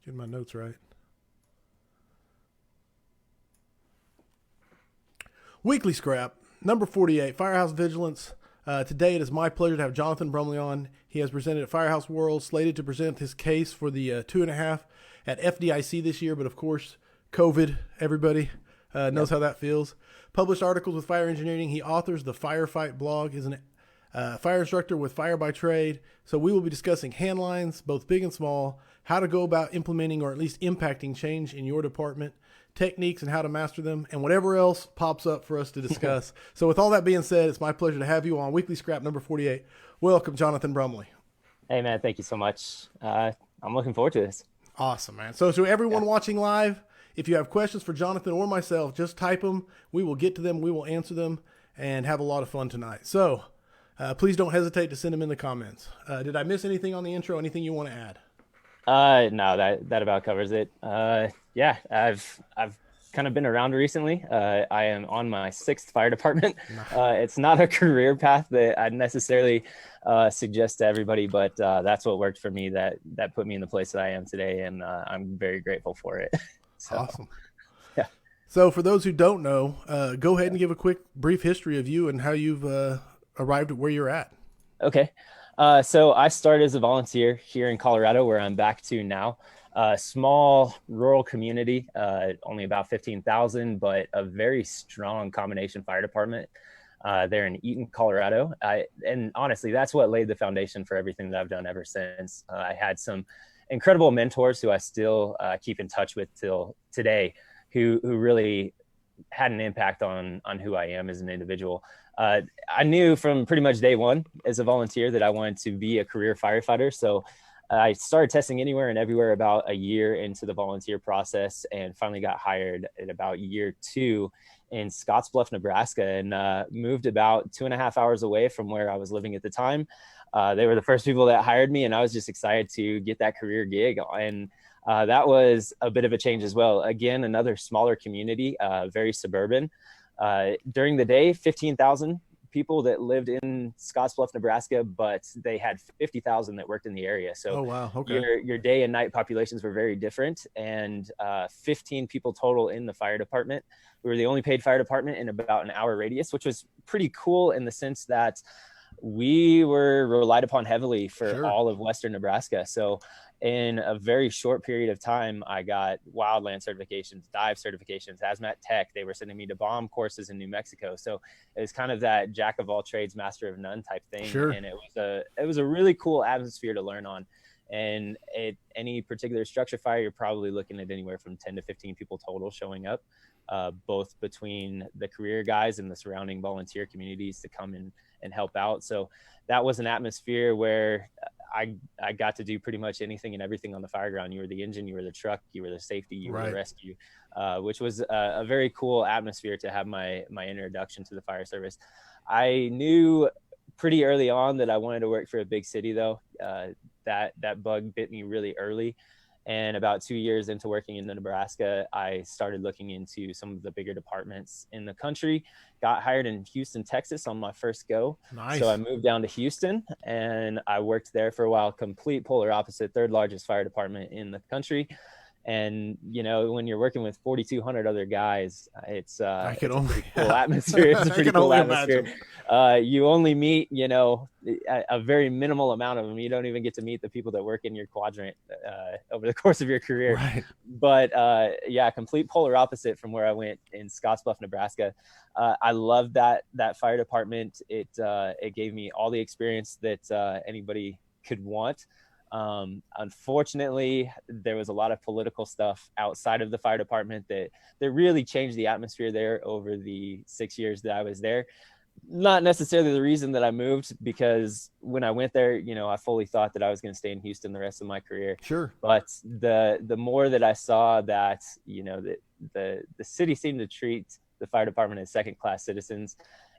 Get my notes right. Weekly scrap, number 48, Firehouse Vigilance. Today it is my pleasure to have Jonathan Brumley on. He has presented at Firehouse World, slated to present his case for the 2.5 at FDIC this year, but of course, COVID, everybody knows how that feels. Published articles with fire engineering. He authors the Firefight blog, is an fire instructor with Fire by Trade. So we will be discussing handlines, both big and small, how to go about implementing or at least impacting change in your department, techniques and how to master them, and whatever else pops up for us to discuss. So with all that being said, it's my pleasure to have you on Weekly Scrap number 48. Welcome, Jonathan Brumley. Hey, man, thank you so much. I'm looking forward to this. Awesome, man. So everyone watching live, if you have questions for Jonathan or myself, just type them. We will get to them. We will answer them and have a lot of fun tonight. So please don't hesitate to send them in the comments. Did I miss anything on the intro? Anything you want to add? No, that about covers it. Yeah, I've kind of been around recently. I am on my 6th fire department. It's not a career path that I'd necessarily suggest to everybody, but that's what worked for me. That put me in the place that I am today, and I'm very grateful for it. So, awesome. Yeah. So for those who don't know, go ahead and give a quick, brief history of you and how you've arrived at where you're at. Okay. So I started as a volunteer here in Colorado, where I'm back to now. Small rural community, only about 15,000, but a very strong combination fire department there in Eaton, Colorado. And honestly, that's what laid the foundation for everything that I've done ever since. I had some incredible mentors who I still keep in touch with till today, who really had an impact on who I am as an individual. I knew from pretty much day one as a volunteer that I wanted to be a career firefighter. So I started testing anywhere and everywhere about a year into the volunteer process, and finally got hired at about year 2 in Scottsbluff, Nebraska, and moved about 2.5 hours away from where I was living at the time. They were the first people that hired me, and I was just excited to get that career gig. And that was a bit of a change as well. Again, another smaller community, very suburban. During the day, 15,000 people that lived in Scottsbluff, Nebraska, but they had 50,000 that worked in the area. So oh, wow. Okay. your day and night populations were very different, and 15 people total in the fire department. We were the only paid fire department in about an hour radius, which was pretty cool in the sense that we were relied upon heavily for all of Western Nebraska. So in a very short period of time, I got wildland certifications, dive certifications, hazmat tech. They were sending me to bomb courses in New Mexico. So it was kind of that jack of all trades, master of none type thing. And it was a really cool atmosphere to learn on. And at any particular structure fire, you're probably looking at anywhere from 10 to 15 people total showing up, both between the career guys and the surrounding volunteer communities to come in and help out. So that was an atmosphere where I got to do pretty much anything and everything on the fire ground. You were the engine, you were the truck, you were the safety, you were the rescue, which was a very cool atmosphere to have my introduction to the fire service. I knew pretty early on that I wanted to work for a big city, though. That bug bit me really early. And about 2 years into working in Nebraska, I started looking into some of the bigger departments in the country. Got hired in Houston, Texas on my first go. Nice. So I moved down to Houston, and I worked there for a while, complete polar opposite, 3rd largest fire department in the country. And, you know, when you're working with 4,200 other guys, it's a pretty cool atmosphere. It's a pretty cool atmosphere. You only meet, you know, a very minimal amount of them. You don't even get to meet the people that work in your quadrant over the course of your career. Right. But yeah, complete polar opposite from where I went in Scottsbluff, Nebraska. I loved that fire department. It gave me all the experience that anybody could want. Unfortunately, there was a lot of political stuff outside of the fire department that really changed the atmosphere there over the 6 years that I was there. Not necessarily the reason that I moved, because when I went there, you know, I fully thought that I was going to stay in Houston the rest of my career. Sure. But the more that I saw that, you know, that the city seemed to treat the fire department as second-class citizens,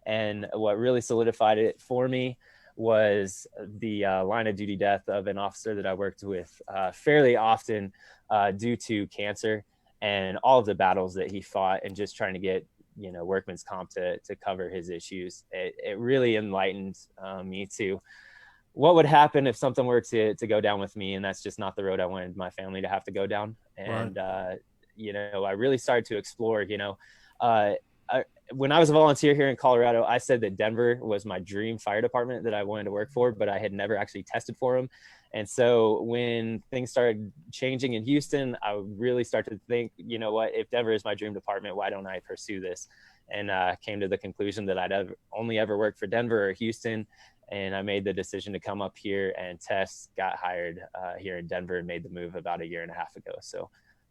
and what really solidified it for me was the line of duty death of an officer that I worked with fairly often due to cancer, and all of the battles that he fought and just trying to get, you know, workman's comp to cover his issues. It really enlightened me to what would happen if something were to go down with me, and that's just not the road I wanted my family to have to go down. And Right. I really started to explore. Uh, when I was a volunteer here in Colorado, I said that Denver was my dream fire department that I wanted to work for, but I had never actually tested for them. And so when things started changing in Houston, I really started to think, you know what, if Denver is my dream department, why don't I pursue this? And came to the conclusion that I'd only ever worked for Denver or Houston. And I made the decision to come up here and test, got hired here in Denver, and made the move about a year and a half ago. So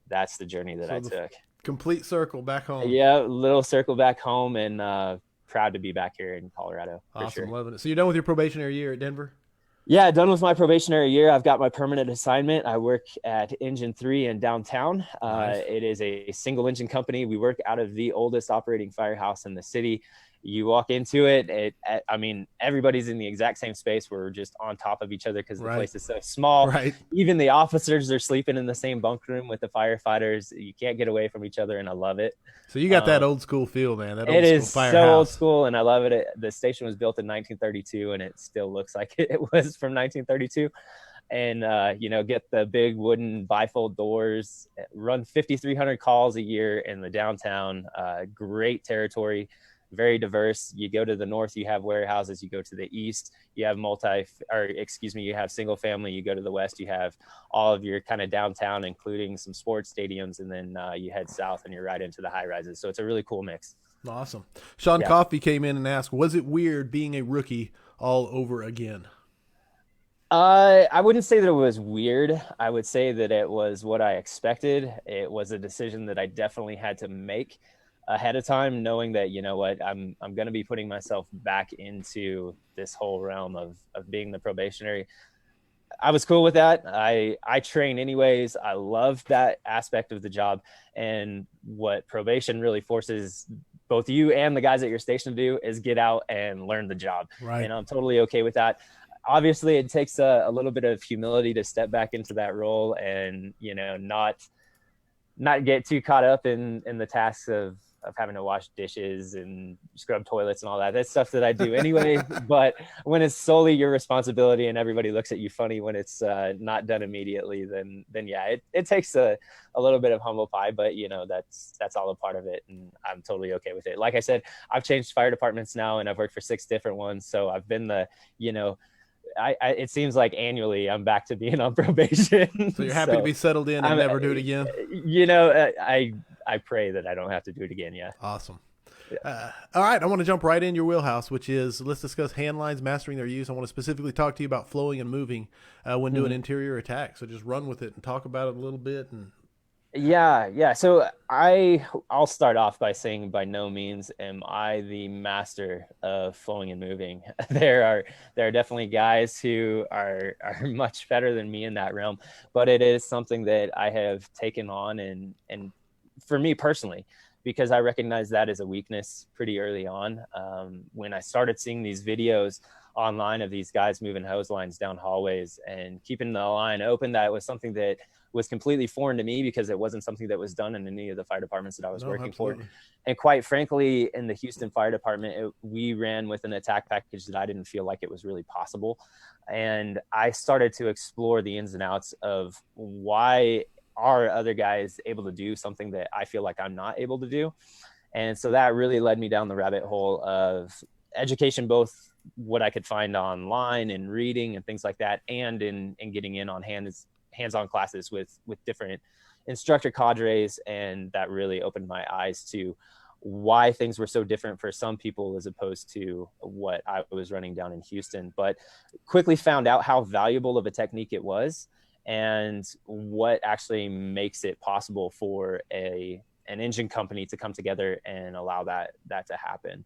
that's the journey that So I the took. complete circle back home. Yeah, little circle back home, and proud to be back here in Colorado for Awesome, sure. loving it. So you're done with your probationary year at Denver? Yeah, done with my probationary year. I've got my permanent assignment. I work at Engine 3 in downtown. Nice. It is a single engine company. We work out of the oldest operating firehouse in the city. You walk into it, I mean, everybody's in the exact same space. We're just on top of each other because the Right. place is so small. Right. Even the officers are sleeping in the same bunk room with the firefighters. You can't get away from each other, and I love it. So you got that old school feel, man. That It old school is so old firehouse. school, and I love it. The station was built in 1932, and it still looks like it was from 1932. And get the big wooden bifold doors, run 5,300 calls a year in the downtown. Great territory, very diverse. You go to the north, you have warehouses. You go to the east, you have you have single family. You go to the west, you have all of your kind of downtown, including some sports stadiums, and then you head south and you're right into the high rises. So it's a really cool mix. Awesome. Sean Yeah. Coffey came in and asked, was it weird being a rookie all over again? I wouldn't say that it was weird. I would say that it was what I expected. It was a decision that I definitely had to make ahead of time, knowing that, you know what, I'm going to be putting myself back into this whole realm of being the probationary. I was cool with that. I train anyways. I love that aspect of the job, and what probation really forces both you and the guys at your station to do is get out and learn the job. Right. And I'm totally okay with that. Obviously, it takes a little bit of humility to step back into that role and, not get too caught up in the tasks of having to wash dishes and scrub toilets and all that. That's stuff that I do anyway. But when it's solely your responsibility and everybody looks at you funny when it's not done immediately, then yeah, it takes a little bit of humble pie, but that's all a part of it. And I'm totally okay with it. Like I said, I've changed fire departments now, and I've worked for 6 different ones. So I've been it seems like annually I'm back to being on probation. So you're happy to be settled in and never do it again? I pray that I don't have to do it again. Yeah. Awesome. Yeah. All right, I want to jump right in your wheelhouse, which is let's discuss hand lines, mastering their use. I want to specifically talk to you about flowing and moving when doing interior attacks. So just run with it and talk about it a little bit. And Yeah. So I'll start off by saying by no means am I the master of flowing and moving. There are definitely guys who are much better than me in that realm, but it is something that I have taken on and for me personally, because I recognize that as a weakness pretty early on. When I started seeing these videos online of these guys moving hose lines down hallways and keeping the line open, that was something that was completely foreign to me because it wasn't something that was done in any of the fire departments that I was working absolutely. for. And quite frankly, in the Houston Fire Department, we ran with an attack package that I didn't feel like it was really possible. And I started to explore the ins and outs of why are other guys able to do something that I feel like I'm not able to do. And so that really led me down the rabbit hole of education, both what I could find online and reading and things like that, and in getting in on hands-on classes with different instructor cadres. And that really opened my eyes to why things were so different for some people as opposed to what I was running down in Houston, but quickly found out how valuable of a technique it was and what actually makes it possible for an engine company to come together and allow that to happen.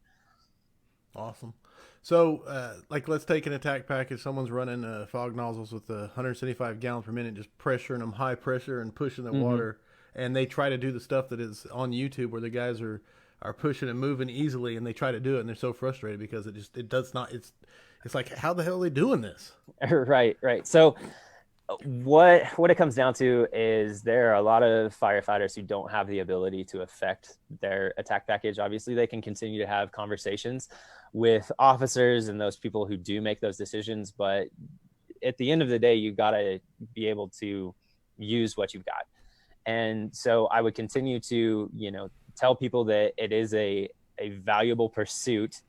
Awesome. So, let's take an attack package. Someone's running fog nozzles with 175 gallons per minute, just pressuring them high pressure and pushing the water. And they try to do the stuff that is on YouTube where the guys are pushing and moving easily, and they try to do it, and they're so frustrated because it does not. It's like, how the hell are they doing this? Right. So what it comes down to is there are a lot of firefighters who don't have the ability to affect their attack package. Obviously, they can continue to have conversations with officers and those people who do make those decisions, but at the end of the day, you got to be able to use what you've got. And so I would continue to, tell people that it is a valuable pursuit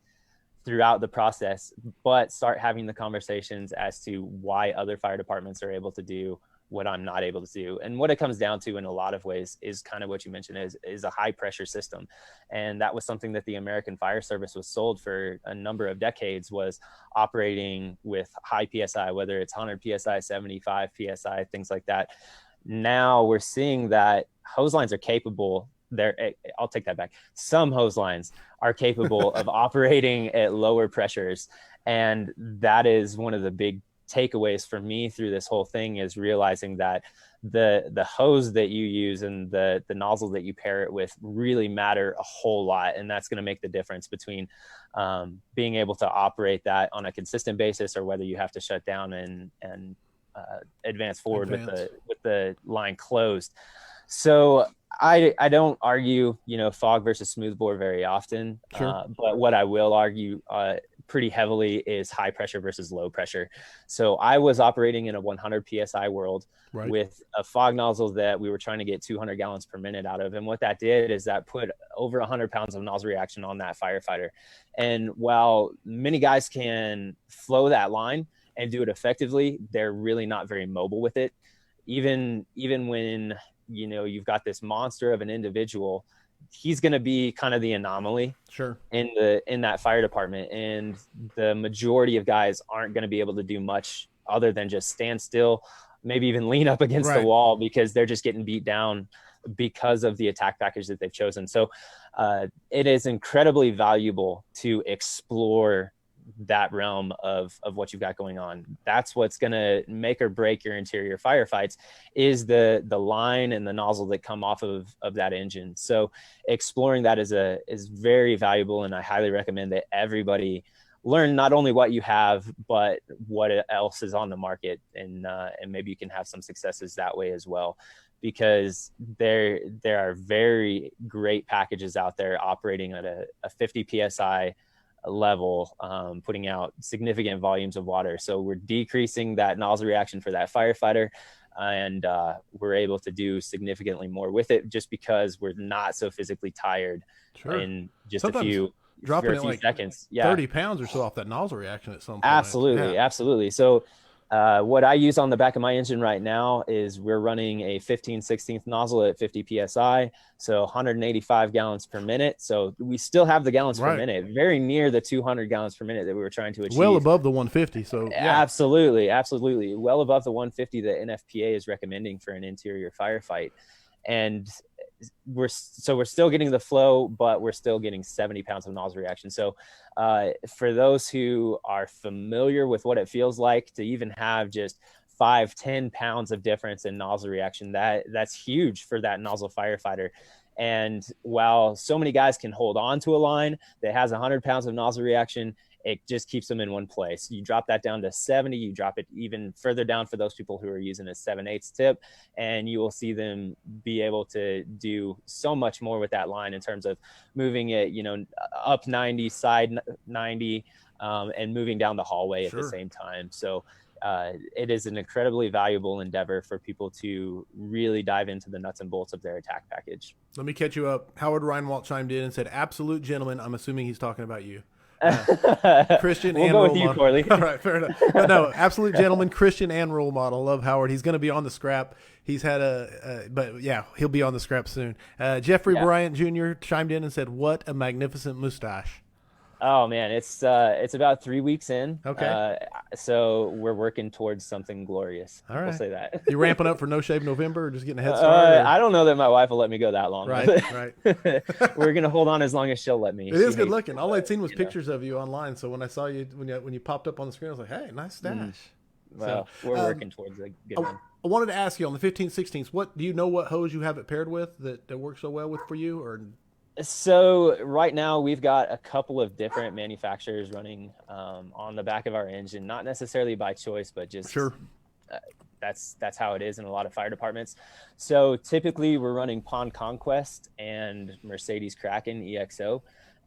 throughout the process, but start having the conversations as to why other fire departments are able to do what I'm not able to do. And what it comes down to in a lot of ways is kind of what you mentioned is a high pressure system. And that was something that the American Fire Service was sold for a number of decades, was operating with high PSI, whether it's 100 PSI, 75 PSI, things like that. Now we're seeing that hose lines are capable. I'll take that back. Some hose lines are capable of operating at lower pressures. And that is one of the big takeaways for me through this whole thing, is realizing that the hose that you use and the nozzle that you pair it with really matter a whole lot. And that's going to make the difference between being able to operate that on a consistent basis, or whether you have to shut down and advance forward with the line closed. So I don't argue, fog versus smoothbore very often. Sure. But what I will argue pretty heavily is high pressure versus low pressure. So I was operating in a 100 PSI world with a fog nozzle that we were trying to get 200 gallons per minute out of. And what that did is that put over 100 pounds of nozzle reaction on that firefighter. And while many guys can flow that line and do it effectively, they're really not very mobile with it. Even when, you've got this monster of an individual, he's going to be kind of the anomaly in that fire department. And the majority of guys aren't going to be able to do much other than just stand still, maybe even lean up against the wall, because they're just getting beat down because of the attack package that they've chosen. So it is incredibly valuable to explore that realm of what you've got going on. That's what's going to make or break your interior firefights, is the line and the nozzle that come off of that engine. So exploring that is very valuable, and I highly recommend that everybody learn not only what you have, but what else is on the market, and maybe you can have some successes that way as well, because there are very great packages out there operating at a 50 PSI level, putting out significant volumes of water. So we're decreasing that nozzle reaction for that firefighter, and we're able to do significantly more with it, just because we're not so physically tired in just a few seconds. 30 pounds or so off that nozzle reaction at some point. Absolutely. So what I use on the back of my engine right now is we're running a 15/16 nozzle at 50 PSI. So 185 gallons per minute. So we still have the gallons per minute, very near the 200 gallons per minute that we were trying to achieve. Well above the 150. So absolutely. Well above the 150 that NFPA is recommending for an interior firefight. And we're still getting the flow, but we're still getting 70 pounds of nozzle reaction. So for those who are familiar with what it feels like to even have just 5-10 pounds of difference in nozzle reaction, that's huge for that nozzle firefighter. And while so many guys can hold on to a line that has 100 pounds of nozzle reaction, it just keeps them in one place. You drop that down to 70, you drop it even further down for those people who are using a 7/8 tip, and you will see them be able to do so much more with that line in terms of moving it, up 90, side 90, and moving down the hallway at the same time. So it is an incredibly valuable endeavor for people to really dive into the nuts and bolts of their attack package. Let me catch you up. Howard Reinwald chimed in and said, "Absolute gentleman." I'm assuming he's talking about you. Christian we'll and go role with you, model. Corley. All right, fair enough. But no, absolute gentleman, Christian and role model. Love Howard. He's going to be on the scrap. He's had but yeah, he'll be on the scrap soon. Jeffrey Bryant Jr. chimed in and said, "What a magnificent mustache." Oh man, it's about 3 weeks in. Okay. So we're working towards something glorious. All right. We'll say that. You ramping up for No Shave November, or just getting a head start? I don't know that my wife will let me go that long. Right. We're gonna hold on as long as she'll let me. It is good looking. All I'd seen was pictures of you online. So when I saw you when you popped up on the screen, I was like, "Hey, nice stash." Well, we're working towards a good one. I wanted to ask you on the 15/16. What do you know? What hose you have it paired with that works so well for you, or? So right now we've got a couple of different manufacturers running on the back of our engine, not necessarily by choice, but just that's how it is in a lot of fire departments. So typically we're running Pond Conquest and Mercedes Kraken EXO.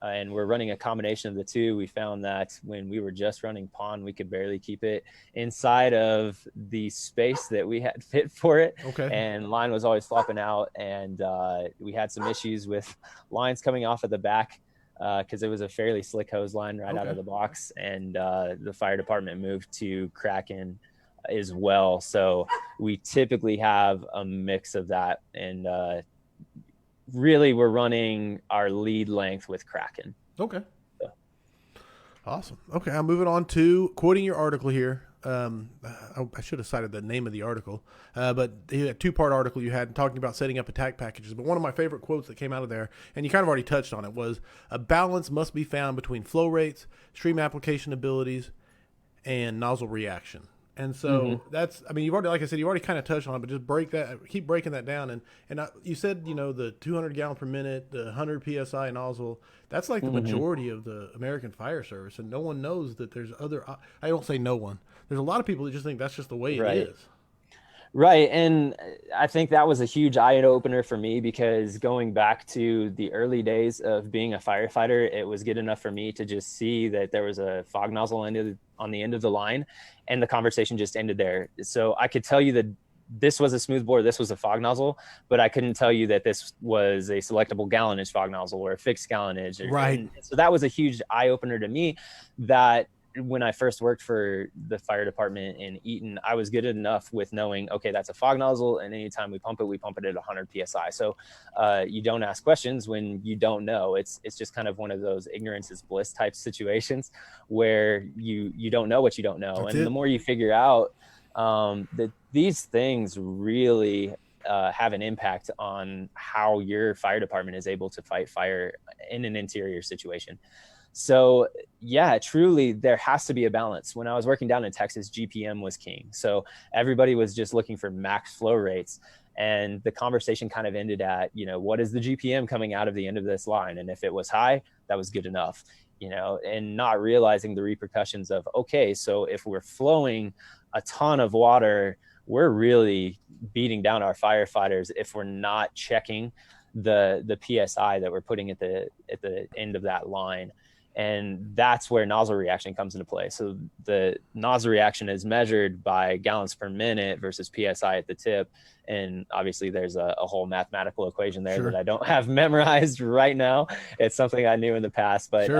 and we're running a combination of the two. We found that when we were just running pond, we could barely keep it inside of the space that we had fit for it. Okay. And line was always flopping out, and we had some issues with lines coming off at the back because it was a fairly slick hose line right out of the box, and the fire department moved to Kraken as well. So we typically have a mix of that, and really we're running our lead length with Kraken. Okay. So. Awesome. Okay, I'm moving on to quoting your article here. I should have cited the name of the article, but a two-part article you had talking about setting up attack packages. But one of my favorite quotes that came out of there, and you kind of already touched on it, was a balance must be found between flow rates, stream application abilities, and nozzle reaction. And so that's, I mean, you've already, like I said, you already kind of touched on it, but just keep breaking that down. And you said, the 200 gallon per minute, the 100 PSI nozzle, that's like the majority of the American fire service. And no one knows that there's I don't say no one. There's a lot of people that just think that's just the way it is. Right. And I think that was a huge eye opener for me, because going back to the early days of being a firefighter, it was good enough for me to just see that there was a fog nozzle on the end of the line, and the conversation just ended there. So I could tell you that this was a smooth bore, this was a fog nozzle, but I couldn't tell you that this was a selectable gallonage fog nozzle or a fixed gallonage. Right. So that was a huge eye opener to me, that when I first worked for the fire department in Eaton, I was good enough with knowing, okay, that's a fog nozzle, and anytime we pump it at 100 PSI. So you don't ask questions when you don't know. It's just kind of one of those ignorance is bliss type situations where you don't know what you don't know. The more you figure out that these things really have an impact on how your fire department is able to fight fire in an interior situation. So yeah, truly there has to be a balance. When I was working down in Texas, GPM was king. So everybody was just looking for max flow rates. And the conversation kind of ended at, what is the GPM coming out of the end of this line? And if it was high, that was good enough, and not realizing the repercussions of, okay, so if we're flowing a ton of water, we're really beating down our firefighters if we're not checking the PSI that we're putting at the end of that line. And that's where nozzle reaction comes into play. So the nozzle reaction is measured by gallons per minute versus PSI at the tip. And obviously there's a whole mathematical equation there that I don't have memorized right now. It's something I knew in the past, but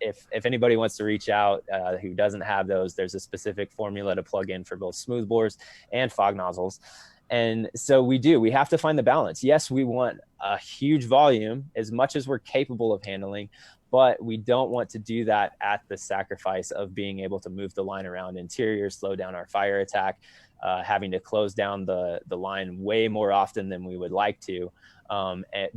if anybody wants to reach out who doesn't have those, there's a specific formula to plug in for both smooth bores and fog nozzles. And so we have to find the balance. Yes, we want a huge volume as much as we're capable of handling, but we don't want to do that at the sacrifice of being able to move the line around interior, slow down our fire attack, having to close down the line way more often than we would like to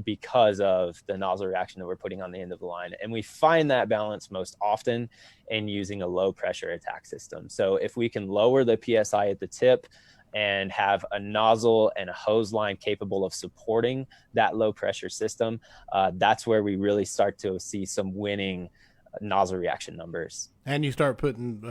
because of the nozzle reaction that we're putting on the end of the line. And we find that balance most often in using a low pressure attack system. So if we can lower the PSI at the tip and have a nozzle and a hose line capable of supporting that low pressure system, that's where we really start to see some winning nozzle reaction numbers. And you start putting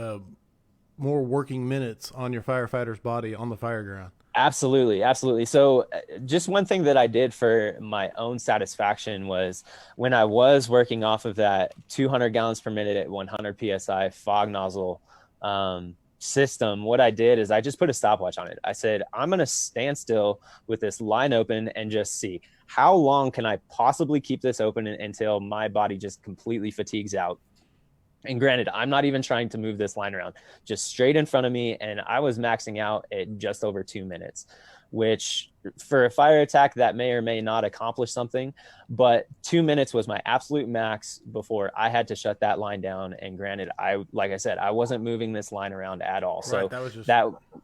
more working minutes on your firefighter's body on the fire ground. Absolutely. Absolutely. So just one thing that I did for my own satisfaction was when I was working off of that 200 gallons per minute at 100 PSI fog nozzle, system, what I did is I just put a stopwatch on it. I said, I'm going to stand still with this line open and just see how long can I possibly keep this open until my body just completely fatigues out. And granted, I'm not even trying to move this line around, just straight in front of me. And I was maxing out at just over 2 minutes, which for a fire attack, that may or may not accomplish something. But 2 minutes was my absolute max before I had to shut that line down. And granted, like I said, I wasn't moving this line around at all. So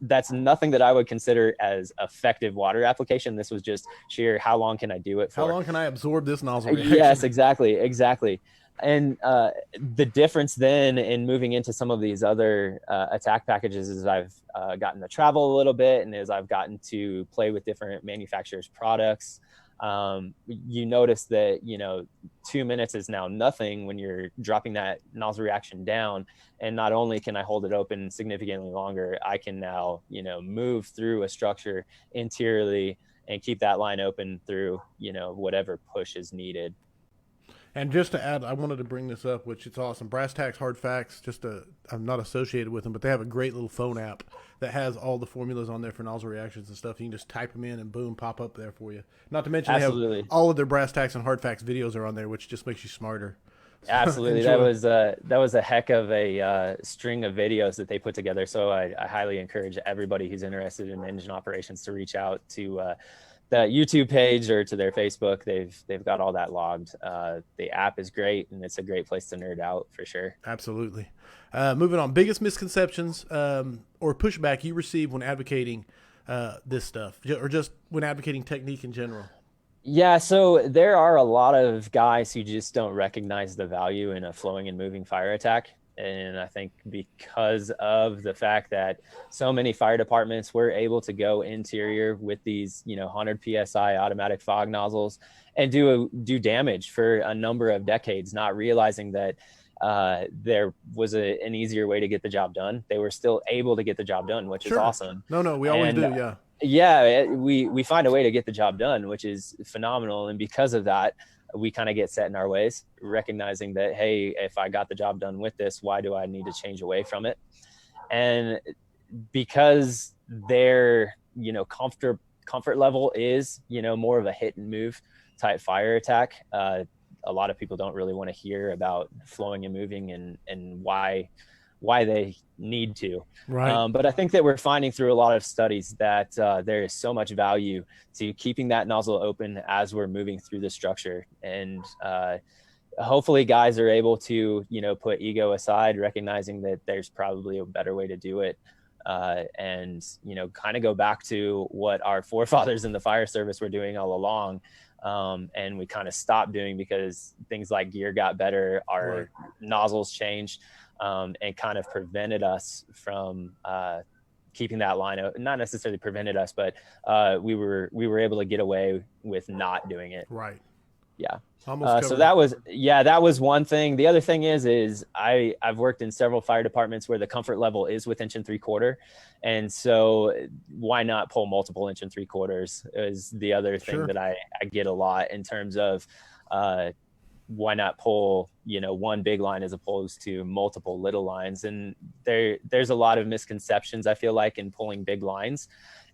that's nothing that I would consider as effective water application. This was just sheer, how long can I do it for? How long can I absorb this nozzle reaction? Yes, exactly. And the difference then in moving into some of these other attack packages is I've gotten to travel a little bit, and as I've gotten to play with different manufacturers' products, you notice that 2 minutes is now nothing when you're dropping that nozzle reaction down. And not only can I hold it open significantly longer, I can now move through a structure interiorly and keep that line open through whatever push is needed. And just to add, I wanted to bring this up, which it's awesome. Brass Tacks Hard Facts. I'm not associated with them, but they have a great little phone app that has all the formulas on there for nozzle reactions and stuff. You can just type them in and boom, pop up there for you. Not to mention they have Absolutely. all of their Brass Tacks and Hard Facts videos are on there, which just makes you smarter. Absolutely. That was a heck of a string of videos that they put together. So I highly encourage everybody who's interested in engine operations to reach out to the YouTube page or to their Facebook. They've got all that logged. The app is great, and it's a great place to nerd out for sure. Absolutely. Moving on, biggest misconceptions or pushback you receive when advocating this stuff, or just when advocating technique in general. Yeah, so there are a lot of guys who just don't recognize the value in a flowing and moving fire attack. And I think because of the fact that so many fire departments were able to go interior with these, 100 PSI automatic fog nozzles and do damage for a number of decades, not realizing that there was an easier way to get the job done. They were still able to get the job done, which is awesome. No, we always do. Yeah. Yeah, we find a way to get the job done, which is phenomenal. And because of that, we kind of get set in our ways, recognizing that, hey, if I got the job done with this, why do I need to change away from it? And because their, comfort level is, more of a hit and move type fire attack, a lot of people don't really want to hear about flowing and moving and why they need to. Right. But I think that we're finding through a lot of studies that there is so much value to keeping that nozzle open as we're moving through the structure. And hopefully guys are able to, put ego aside, recognizing that there's probably a better way to do it. And, kind of go back to what our forefathers in the fire service were doing all along. And we kind of stopped doing because things like gear got better, our nozzles changed. And kind of prevented us from keeping that line out. Not necessarily prevented us, but we were able to get away with not doing it. Right. Yeah. So that was one thing. The other thing is I've worked in several fire departments where the comfort level is with 1 3/4. And so why not pull multiple 1 3/4 is the other thing that I get a lot in terms of, why not pull, one big line as opposed to multiple little lines? And there's a lot of misconceptions, I feel like, in pulling big lines.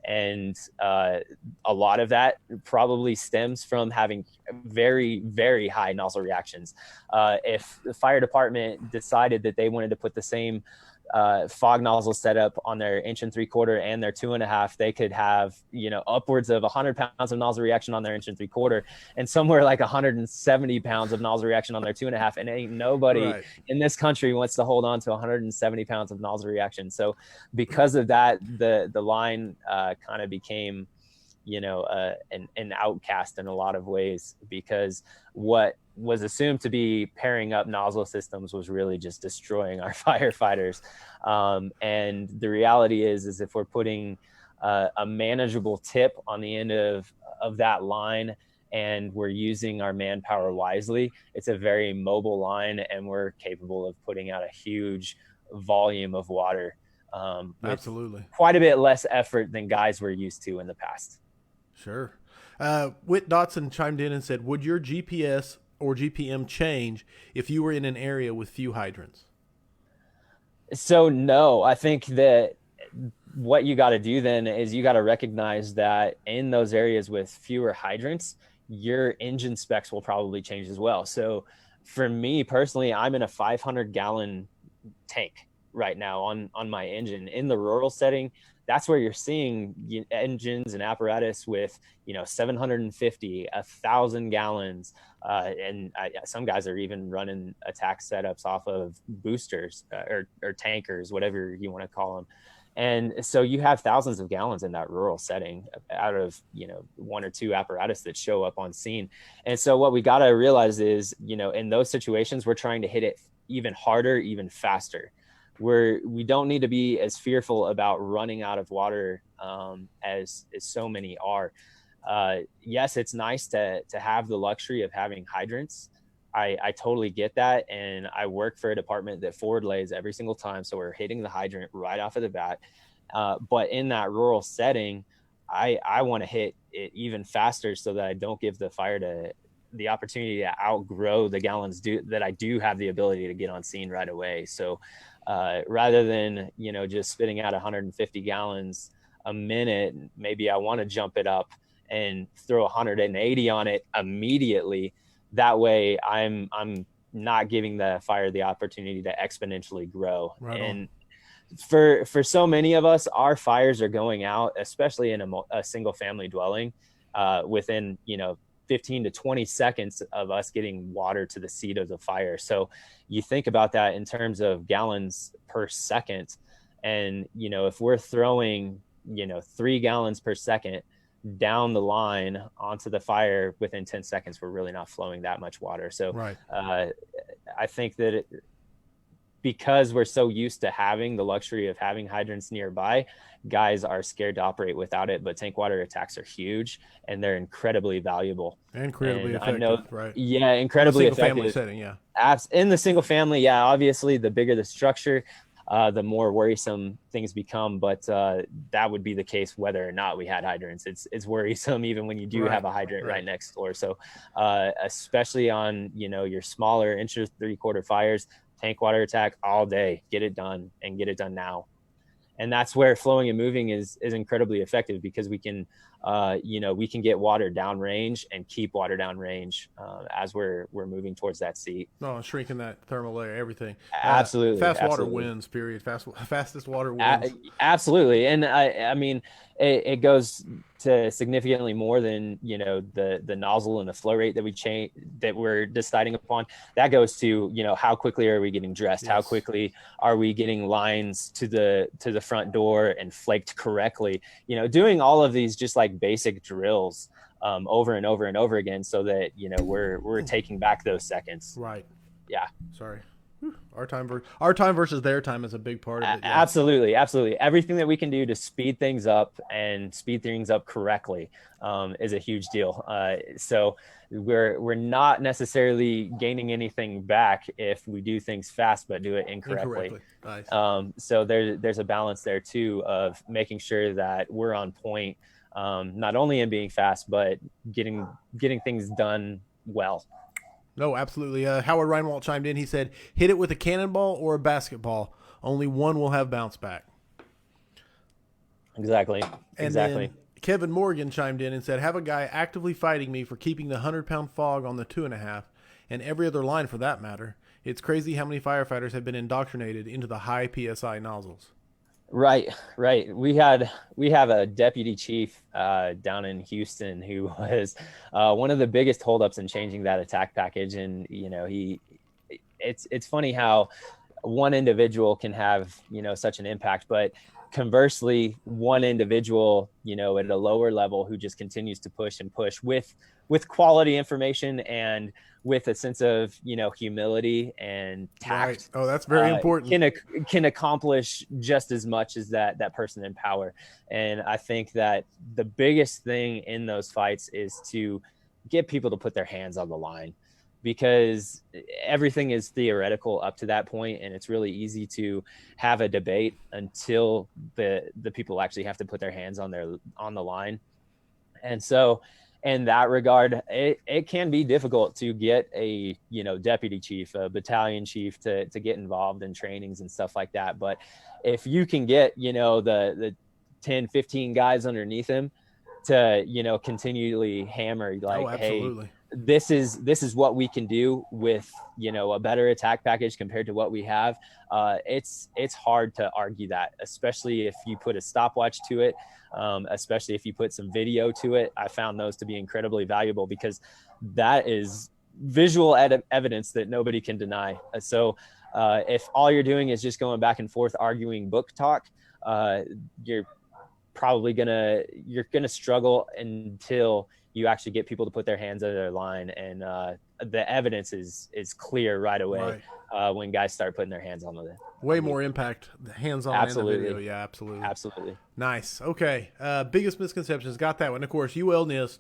And a lot of that probably stems from having very, very high nozzle reactions. If the fire department decided that they wanted to put the same fog nozzle setup on their 1 3/4 and their 2.5, they could have, upwards of 100 pounds of nozzle reaction on their 1 3/4 and somewhere like 170 pounds of nozzle reaction on their 2.5. And ain't nobody in this country wants to hold on to 170 pounds of nozzle reaction. So because of that, the line kind of became, an outcast in a lot of ways, because what was assumed to be pairing up nozzle systems was really just destroying our firefighters. And the reality is if we're putting a manageable tip on the end of that line and we're using our manpower wisely, it's a very mobile line and we're capable of putting out a huge volume of water. Absolutely. Quite a bit less effort than guys were used to in the past. Sure. Whit Dotson chimed in and said, would your GPS or GPM change if you were in an area with few hydrants? So no, I think that what you got to do then is you got to recognize that in those areas with fewer hydrants, your engine specs will probably change as well. So for me personally, I'm in a 500-gallon tank right now on my engine. In the rural setting, that's where you're seeing engines and apparatus with, 750, 1,000 gallons. And some guys are even running attack setups off of boosters or tankers, whatever you want to call them. And so you have thousands of gallons in that rural setting out of, one or two apparatus that show up on scene. And so what we got to realize is, in those situations, we're trying to hit it even harder, even faster. We don't need to be as fearful about running out of water as so many are. Yes, it's nice to have the luxury of having hydrants. I totally get that. And I work for a department that forward lays every single time. So we're hitting the hydrant right off of the bat. But in that rural setting, I want to hit it even faster so that I don't give the fire the opportunity to outgrow the gallons that I do have the ability to get on scene right away. So rather than, just spitting out 150 gallons a minute, maybe I want to jump it up and throw 180 on it immediately. That way I'm not giving the fire the opportunity to exponentially grow. Right and on. For so many of us, our fires are going out, especially in a single family dwelling, within 15 to 20 seconds of us getting water to the seat of the fire. So you think about that in terms of gallons per second, and if we're throwing 3 gallons per second down the line onto the fire within 10 seconds, we're really not flowing that much water. So Right. I think that because we're so used to having the luxury of having hydrants nearby, guys are scared to operate without it. But tank water attacks are huge, and they're incredibly valuable. Incredibly effective, I know, right? Yeah, incredibly in the single effective. family setting, yeah. In the single family, yeah, obviously the bigger the structure, the more worrisome things become. But that would be the case whether or not we had hydrants. It's worrisome even when you do have a hydrant right next door. So especially on your smaller 1 3/4 fires, tank water attack all day, get it done, and get it done now. And that's where flowing and moving is incredibly effective, because we can get water downrange and keep water downrange as we're moving towards that seat. No, shrinking that thermal layer, everything. Absolutely. Fast water absolutely. wins, period. Fastest water wins. Absolutely. And I mean, it goes to significantly more than, the nozzle and the flow rate that we're deciding upon. That goes to, how quickly are we getting dressed? Yes. How quickly are we getting lines to the front door and flaked correctly? Doing all of these just like basic drills over and over and over again, so that, we're taking back those seconds. Right. Yeah. Sorry. Our time versus their time is a big part of it. Yeah. Absolutely. Everything that we can do to speed things up and speed things up correctly is a huge deal. So we're not necessarily gaining anything back if we do things fast but do it incorrectly. Nice. So there's a balance there too, of making sure that we're on point, not only in being fast but getting things done well. No, absolutely. Howard Reinwald chimed in. He said, hit it with a cannonball or a basketball. Only one will have bounce back. Exactly. And then Kevin Morgan chimed in and said, have a guy actively fighting me for keeping the 100-pound fog on the 2.5 and every other line for that matter. It's crazy how many firefighters have been indoctrinated into the high PSI nozzles. Right. We have a deputy chief down in Houston who was one of the biggest holdups in changing that attack package. And, it's funny how one individual can have, such an impact, but conversely, one individual, at a lower level who just continues to push and push with quality information and with a sense of, humility and tact. Right. Oh, that's very important. Can accomplish just as much as that person in power. And I think that the biggest thing in those fights is to get people to put their hands on the line, because everything is theoretical up to that point, and it's really easy to have a debate until the people actually have to put their hands on the line. And so in that regard, it can be difficult to get a deputy chief, a battalion chief to get involved in trainings and stuff like that. But if you can get the 10, 15 guys underneath him to continually hammer, like, hey, this is what we can do with a better attack package compared to what we have. It's hard to argue that, especially if you put a stopwatch to it, especially if you put some video to it. I found those to be incredibly valuable, because that is visual evidence that nobody can deny. So if all you're doing is just going back and forth arguing book talk, you're probably gonna struggle until you actually get people to put their hands on their line, and the evidence is clear right away. Right. When guys start putting their hands on the way more impact, the hands-on. Absolutely. In the video. Yeah, absolutely. Nice. Okay. Biggest misconceptions, got that one. Of course, UL NIST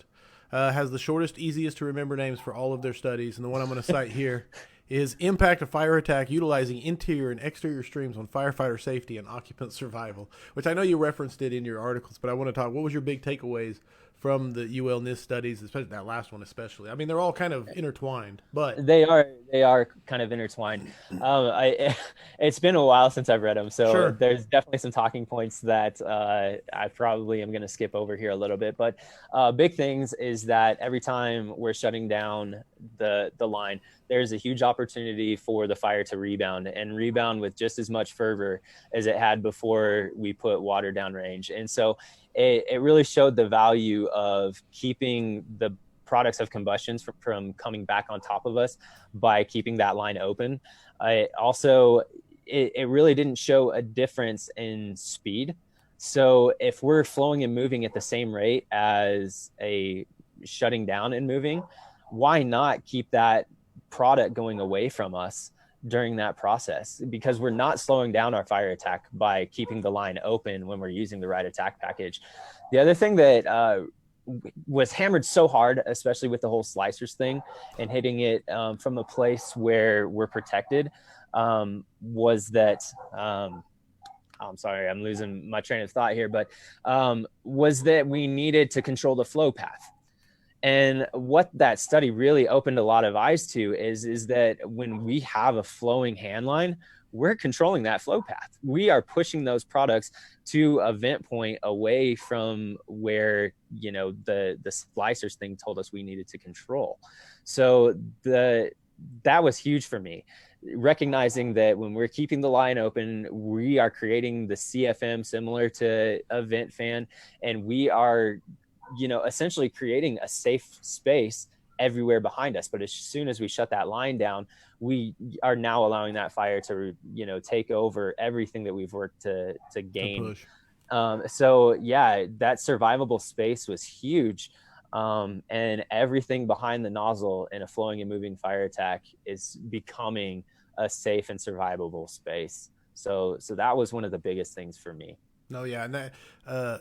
has the shortest, easiest to remember names for all of their studies, and the one I'm going to cite here is impact of fire attack utilizing interior and exterior streams on firefighter safety and occupant survival, which I know you referenced it in your articles, but I want to talk, what was your big takeaways from the UL NIST studies, especially that last one, especially. I mean, they're all kind of intertwined, but They are kind of intertwined. It's been a while since I've read them, so sure. there's definitely some talking points that I probably am going to skip over here a little bit. But big things is that every time we're shutting down the line, there's a huge opportunity for the fire to rebound with just as much fervor as it had before we put water downrange. And so it really showed the value of keeping the products of combustions from coming back on top of us by keeping that line open. It really didn't show a difference in speed. So if we're flowing and moving at the same rate as a shutting down and moving, why not keep that product going away from us during that process? Because we're not slowing down our fire attack by keeping the line open when we're using the right attack package. The other thing that was hammered so hard, especially with the whole slicers thing and hitting it from a place where we're protected, was that I'm sorry, I'm losing my train of thought here, but was that we needed to control the flow path. And what that study really opened a lot of eyes to is that when we have a flowing hand line, we're controlling that flow path. We are pushing those products to a vent point away from where, the splicers thing told us we needed to control. So that was huge for me, recognizing that when we're keeping the line open, we are creating the CFM similar to a vent fan, and we are, essentially creating a safe space everywhere behind us. But as soon as we shut that line down, we are now allowing that fire to, take over everything that we've worked to gain. So yeah, that survivable space was huge. And everything behind the nozzle in a flowing and moving fire attack is becoming a safe and survivable space. So that was one of the biggest things for me. No, yeah, and that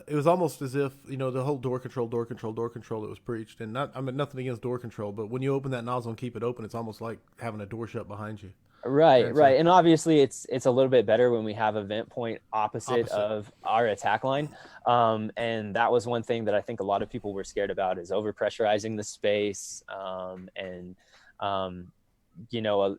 it was almost as if the whole door control that was preached, and nothing against door control, but when you open that nozzle and keep it open, it's almost like having a door shut behind you. Right, And right, and obviously it's a little bit better when we have a vent point opposite of our attack line, and that was one thing that I think a lot of people were scared about, is overpressurizing the space, and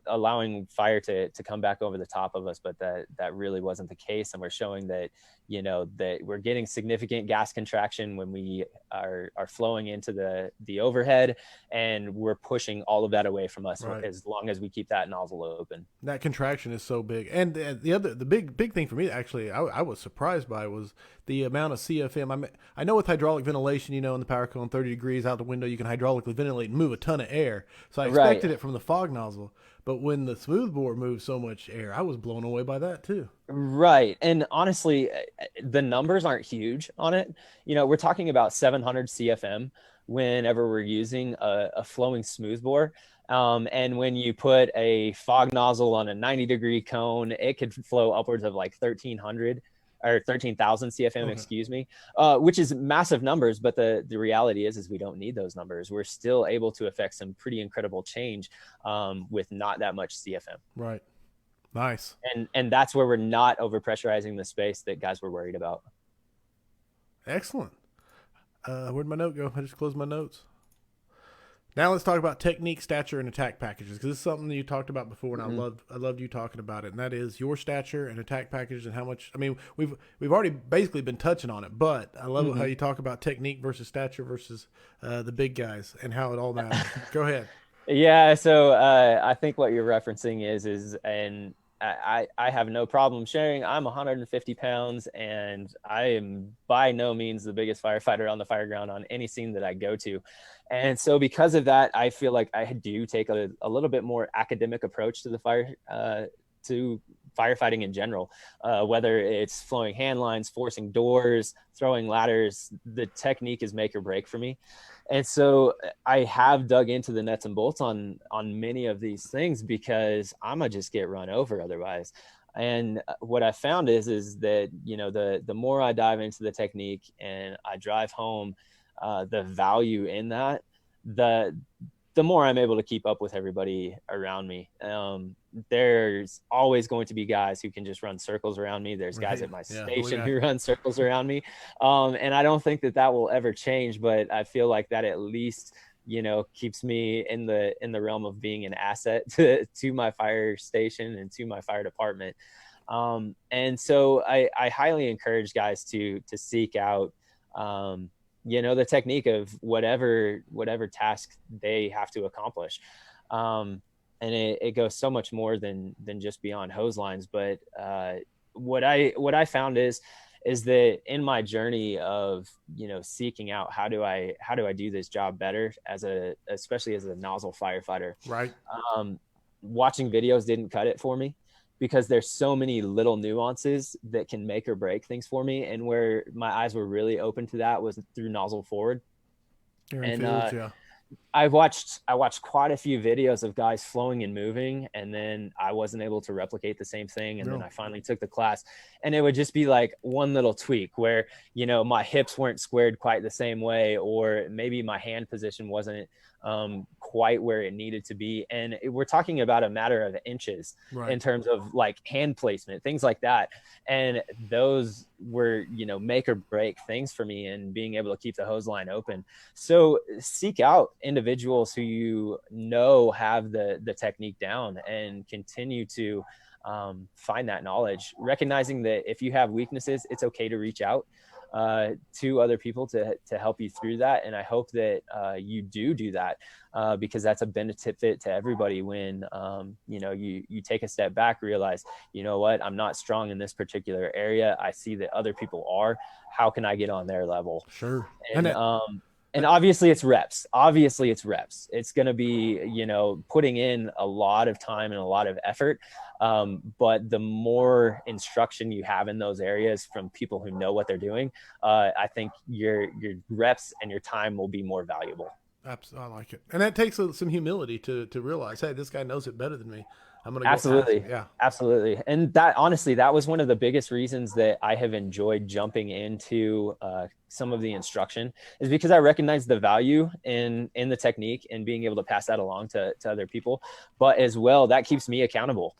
allowing fire to come back over the top of us. But that really wasn't the case. And we're showing that, that we're getting significant gas contraction when we are flowing into the overhead, and we're pushing all of that away from us, right, as long as we keep that nozzle open. That contraction is so big. And the big thing for me, actually, I was surprised by was the amount of CFM. I know with hydraulic ventilation, in the power cone, 30 degrees out the window, you can hydraulically ventilate and move a ton of air. So I expected it from the fog nozzle. But when the smoothbore moved so much air, I was blown away by that too. Right. And honestly, the numbers aren't huge on it. We're talking about 700 CFM whenever we're using a flowing smoothbore. And when you put a fog nozzle on a 90-degree cone, it could flow upwards of like 1,300 or 13,000 CFM, okay, excuse me, which is massive numbers. But the reality is we don't need those numbers. We're still able to affect some pretty incredible change with not that much CFM. Right. Nice. And that's where we're not overpressurizing the space that guys were worried about. Excellent. Where'd my note go? I just closed my notes. Now let's talk about technique, stature, and attack packages, because this is something that you talked about before, and I loved you talking about it. And that is your stature and attack packages, and how much. I mean, we've already basically been touching on it, but I love how you talk about technique versus stature versus the big guys and how it all matters. Go ahead. Yeah, so I think what you're referencing is and I have no problem sharing. I'm 150 pounds, and I am by no means the biggest firefighter on the fire ground on any scene that I go to. And so because of that, I feel like I do take a little bit more academic approach to the to firefighting in general, whether it's flowing hand lines, forcing doors, throwing ladders. The technique is make or break for me. And so I have dug into the nuts and bolts on many of these things, because I'm gonna just get run over otherwise. And what I found is that, the more I dive into the technique and I drive home the value in that, the the more I'm able to keep up with everybody around me. There's always going to be guys who can just run circles around me. There's guys Right. at my Yeah. station who run circles around me. And I don't think that that will ever change, but I feel like that at least, keeps me in the realm of being an asset to my fire station and to my fire department. And so I highly encourage guys to seek out, the technique of whatever task they have to accomplish. And it goes so much more than just beyond hose lines. But what I found is that in my journey of, seeking out how do I do this job better especially as a nozzle firefighter, Right. Watching videos didn't cut it for me, because there's so many little nuances that can make or break things for me. And where my eyes were really open to that was through nozzle forward. And Fields, yeah. I watched quite a few videos of guys flowing and moving, and then I wasn't able to replicate the same thing. And then I finally took the class, and it would just be like one little tweak where, my hips weren't squared quite the same way, or maybe my hand position wasn't quite where it needed to be. And we're talking about a matter of inches in terms of like hand placement, things like that. And those were, make or break things for me and being able to keep the hose line open. So seek out individuals who have the technique down, and continue to find that knowledge, recognizing that if you have weaknesses, it's okay to reach out to other people to help you through that. And I hope that you do that, because that's a benefit to everybody when you take a step back, realize, what, I'm not strong in this particular area. I see that other people are. How can I get on their level? Sure. And obviously it's reps. It's going to be, putting in a lot of time and a lot of effort. But the more instruction you have in those areas from people who know what they're doing, I think your reps and your time will be more valuable. Absolutely. I like it. And that takes some humility to realize, hey, this guy knows it better than me. I'm going to go Absolutely. Yeah. Absolutely. And that, honestly, that was one of the biggest reasons that I have enjoyed jumping into some of the instruction, is because I recognize the value in the technique and being able to pass that along to other people. But as well, that keeps me accountable,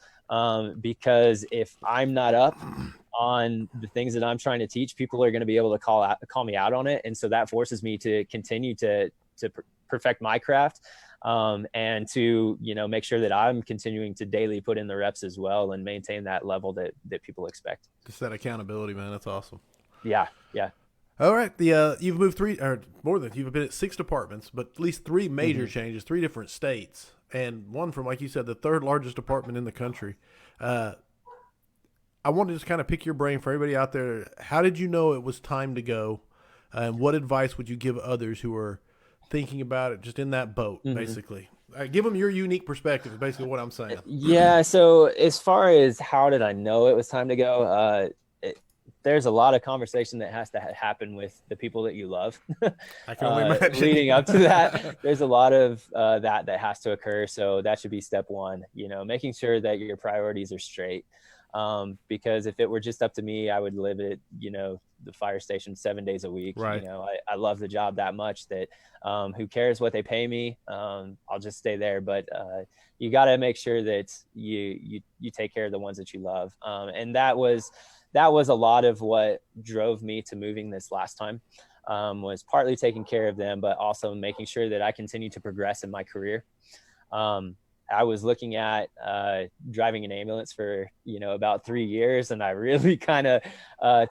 because if I'm not up on the things that I'm trying to teach, people are going to be able to call me out on it. And so that forces me to continue to perfect my craft, and to, make sure that I'm continuing to daily put in the reps as well, and maintain that level that people expect. Just that accountability, man. That's awesome. Yeah. Yeah. All right. You've moved you've been at 6 departments, but at least 3 major changes, 3 different states, and one from, like you said, the 3rd largest department in the country. I want to just kind of pick your brain for everybody out there. How did you know it was time to go? And what advice would you give others who are thinking about it, just in that boat, basically? Give them your unique perspective, is basically what I'm saying. Yeah. So as far as how did I know it was time to go, there's a lot of conversation that has to happen with the people that you love. I can only imagine. Leading up to that, there's a lot of that has to occur. So that should be step one, making sure that your priorities are straight. Because if it were just up to me, I would live at, the fire station 7 days a week. Right. I love the job that much that who cares what they pay me? I'll just stay there. But you got to make sure that you take care of the ones that you love. And that was a lot of what drove me to moving this last time, was partly taking care of them, but also making sure that I continue to progress in my career. I was looking at driving an ambulance for, about 3 years. And I really kind of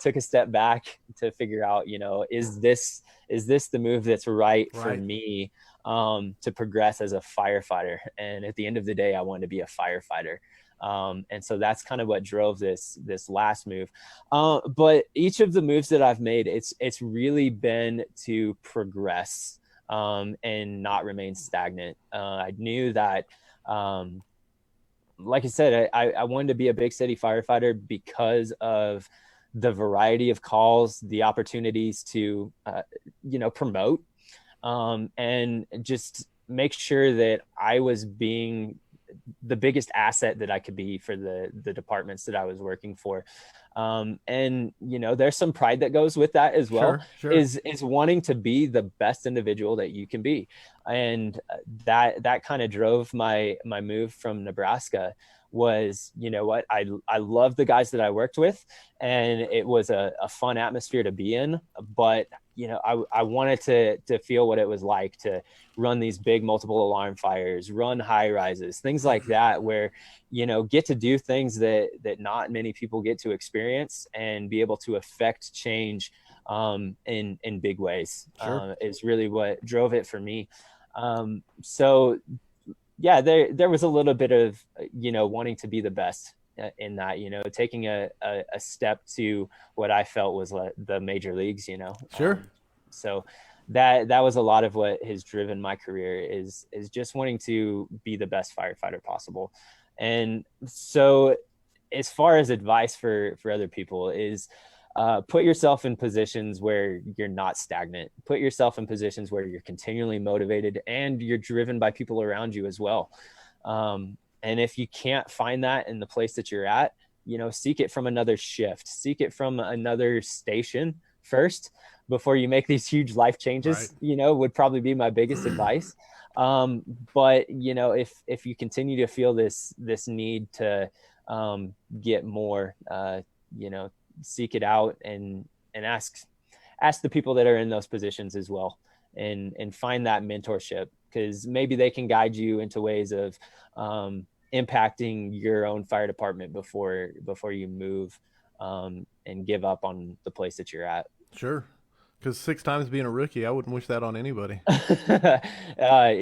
took a step back to figure out, is this the move that's right for me to progress as a firefighter? And at the end of the day, I wanted to be a firefighter. And so that's kind of what drove this last move. But each of the moves that I've made, it's really been to progress and not remain stagnant. I knew that, like I said, I wanted to be a big city firefighter because of the variety of calls, the opportunities to, promote, and just make sure that I was being the biggest asset that I could be for the departments that I was working for. And there's some pride that goes with that as well. Sure. Is wanting to be the best individual that you can be. And that kind of drove my move from Nebraska. Was, what, I love the guys that I worked with, and it was a fun atmosphere to be in, but I wanted to feel what it was like to run these big multiple alarm fires, run high rises, things like that, where get to do things that not many people get to experience, and be able to affect change in big ways. Sure. Is really what drove it for me. So yeah, there was a little bit of, wanting to be the best in that, taking a step to what I felt was the major leagues, Sure. So that was a lot of what has driven my career, is just wanting to be the best firefighter possible. And so as far as advice for other people is, put yourself in positions where you're not stagnant. Put yourself in positions where you're continually motivated and you're driven by people around you as well. And if you can't find that in the place that you're at, seek it from another shift, seek it from another station first before you make these huge life changes, right. Would probably be my biggest advice. But if you continue to feel this need to get more, seek it out and ask the people that are in those positions as well, and find that mentorship, because maybe they can guide you into ways of impacting your own fire department before you move and give up on the place that you're at. Sure. Because 6 times being a rookie, I wouldn't wish that on anybody.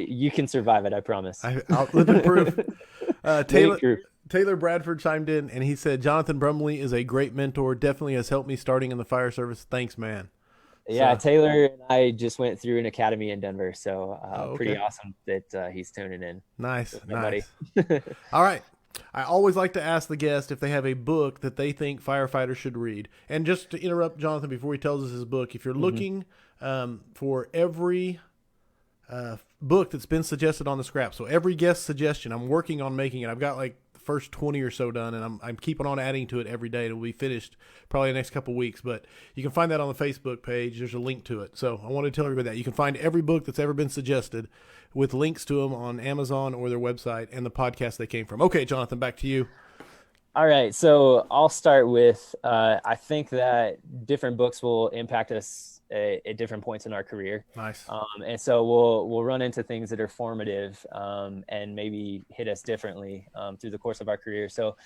You can survive it, I promise. I'll live in proof. Taylor Bradford chimed in, and he said, Jonathan Brumley is a great mentor. Definitely has helped me starting in the fire service. Thanks, man. Yeah, so, Taylor and I just went through an academy in Denver, so okay. Pretty awesome that he's tuning in. Nice. All right. I always like to ask the guest if they have a book that they think firefighters should read. And just to interrupt Jonathan before he tells us his book, if you're looking for every book that's been suggested on the scrap, so every guest suggestion, I'm working on making it. I've got like the first 20 or so done, and I'm keeping on adding to it every day. It'll be finished probably the next couple of weeks, but you can find that on the Facebook page. There's a link to it. So I wanted to tell everybody that. You can find every book that's ever been suggested with links to them on Amazon or their website and the podcast they came from. Okay, Jonathan, back to you. All right. So I'll start with, I think that different books will impact us at different points in our career. Nice. And so we'll run into things that are formative and maybe hit us differently through the course of our career. So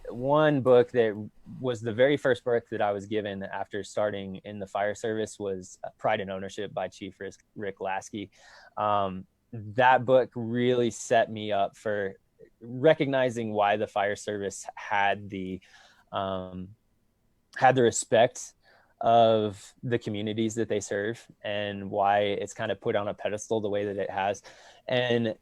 one book that was the very first book that I was given after starting in the fire service was Pride and Ownership by Chief Rick Lasky. That book really set me up for recognizing why the fire service had the respect of the communities that they serve, and why it's kind of put on a pedestal the way that it has. And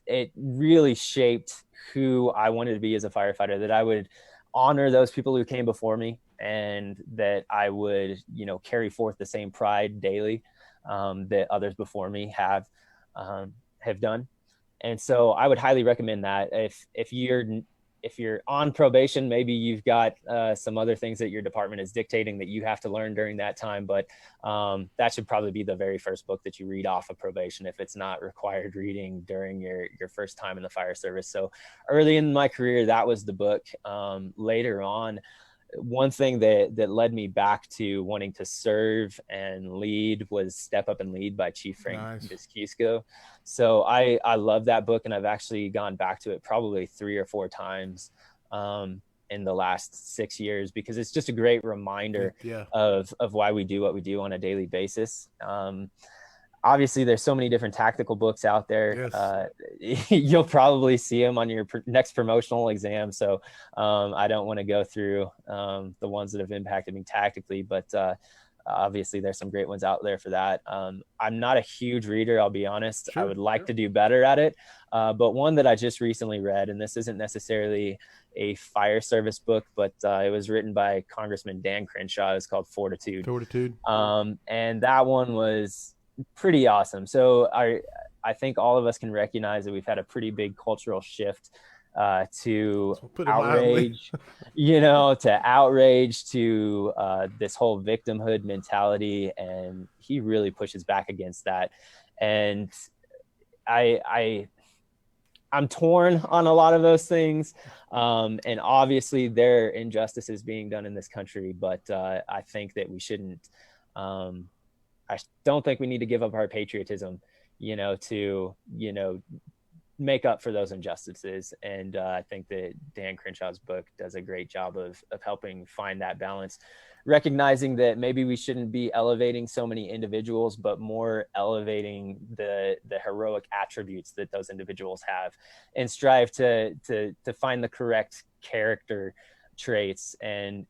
it really shaped who I wanted to be as a firefighter, that I would honor those people who came before me, and that I would, carry forth the same pride daily that others before me have done. And so I would highly recommend that. If you're on probation, maybe you've got some other things that your department is dictating that you have to learn during that time. But that should probably be the very first book that you read off of probation, if it's not required reading during your first time in the fire service. So early in my career, that was the book. Later on, one thing that led me back to wanting to serve and lead was Step Up and Lead by Chief Frank Viscusco. So I love that book, and I've actually gone back to it probably 3 or 4 times in the last 6 years, because it's just a great reminder of why we do what we do on a daily basis. Obviously, there's so many different tactical books out there. Yes. You'll probably see them on your next promotional exam. So I don't want to go through the ones that have impacted me tactically, but obviously there's some great ones out there for that. I'm not a huge reader, I'll be honest. Sure, I would like to do better at it. But one that I just recently read, and this isn't necessarily a fire service book, but it was written by Congressman Dan Crenshaw. It's called Fortitude. And that one was pretty awesome. So I I think all of us can recognize that we've had a pretty big cultural shift to outrage, to this whole victimhood mentality. And he really pushes back against that. And I'm torn on a lot of those things. And obviously there are injustices being done in this country, but I think that we shouldn't, I don't think we need to give up our patriotism, to, make up for those injustices. And I think that Dan Crenshaw's book does a great job of helping find that balance, recognizing that maybe we shouldn't be elevating so many individuals, but more elevating the heroic attributes that those individuals have, and strive to find the correct character traits and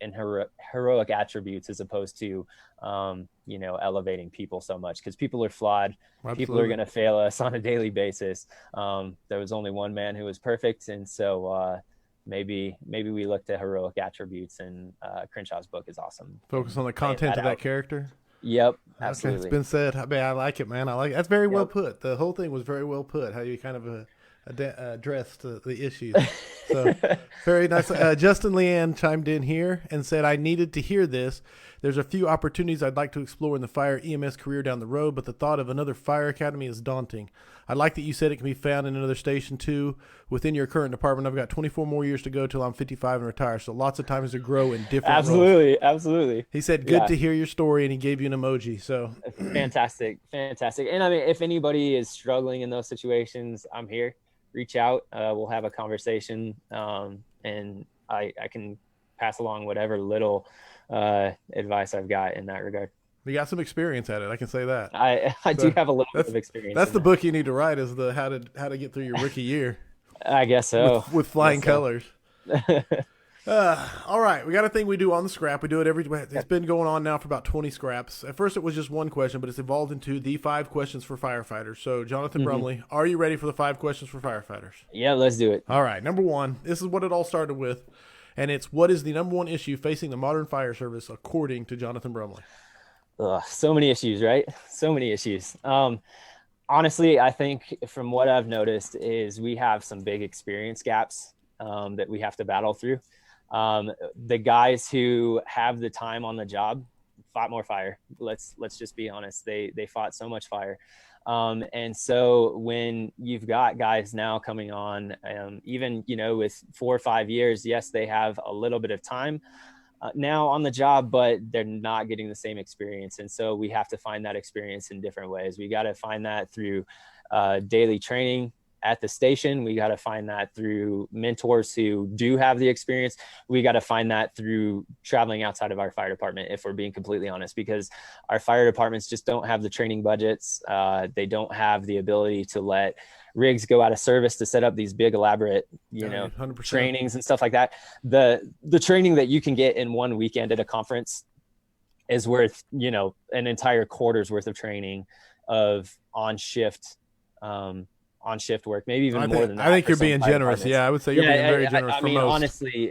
heroic attributes, as opposed to elevating people so much, because people are flawed. Absolutely. People are going to fail us on a daily basis. There was only one man who was perfect, and so maybe we look to heroic attributes, and Crenshaw's book is awesome. Focus on the content of that character. Yep, absolutely. Okay, it's been said. I like it, man. I like it. That's very well put. The whole thing was very well put. How you kind of addressed the issues. So very nice. Justin Leanne chimed in here and said, I needed to hear this. There's a few opportunities I'd like to explore in the fire EMS career down the road, but the thought of another fire academy is daunting. I like that you said it can be found in another station too within your current department. I've got 24 more years to go till I'm 55 and retire, so lots of times to grow in different roles. Absolutely. He said, good to hear your story, and he gave you an emoji. So fantastic. And I mean, if anybody is struggling in those situations, I'm here. Reach out. We'll have a conversation, and I can pass along whatever little advice I've got in that regard. You got some experience at it. I can say that. I do have a little bit of experience. That's the book you need to write, is the how to get through your rookie year. I guess so. With flying colors. All right, we got a thing we do on the scrap. We do it every. It's been going on now for about 20 scraps. At first, it was just one question, but it's evolved into the 5 questions for firefighters. So, Jonathan Brumley, are you ready for the 5 questions for firefighters? Yeah, let's do it. All right, number 1. This is what it all started with, and it's, what is the number 1 issue facing the modern fire service, according to Jonathan Brumley? So many issues, right? So many issues. Honestly, I think from what I've noticed is we have some big experience gaps that we have to battle through. The guys who have the time on the job fought more fire. Let's just be honest. They fought so much fire. And so when you've got guys now coming on, even, with 4 or 5 years, yes, they have a little bit of time now on the job, but they're not getting the same experience. And so we have to find that experience in different ways. We got to find that through daily training at the station. We got to find that through mentors who do have the experience. We got to find that through traveling outside of our fire department, if we're being completely honest, because our fire departments just don't have the training budgets. They don't have the ability to let rigs go out of service to set up these big elaborate, 100%. Trainings and stuff like that. The training that you can get in one weekend at a conference is worth, an entire quarter's worth of training of on shift work, maybe even more than that. I think you're being generous. Yeah, I would say you're being very generous. I mean, honestly,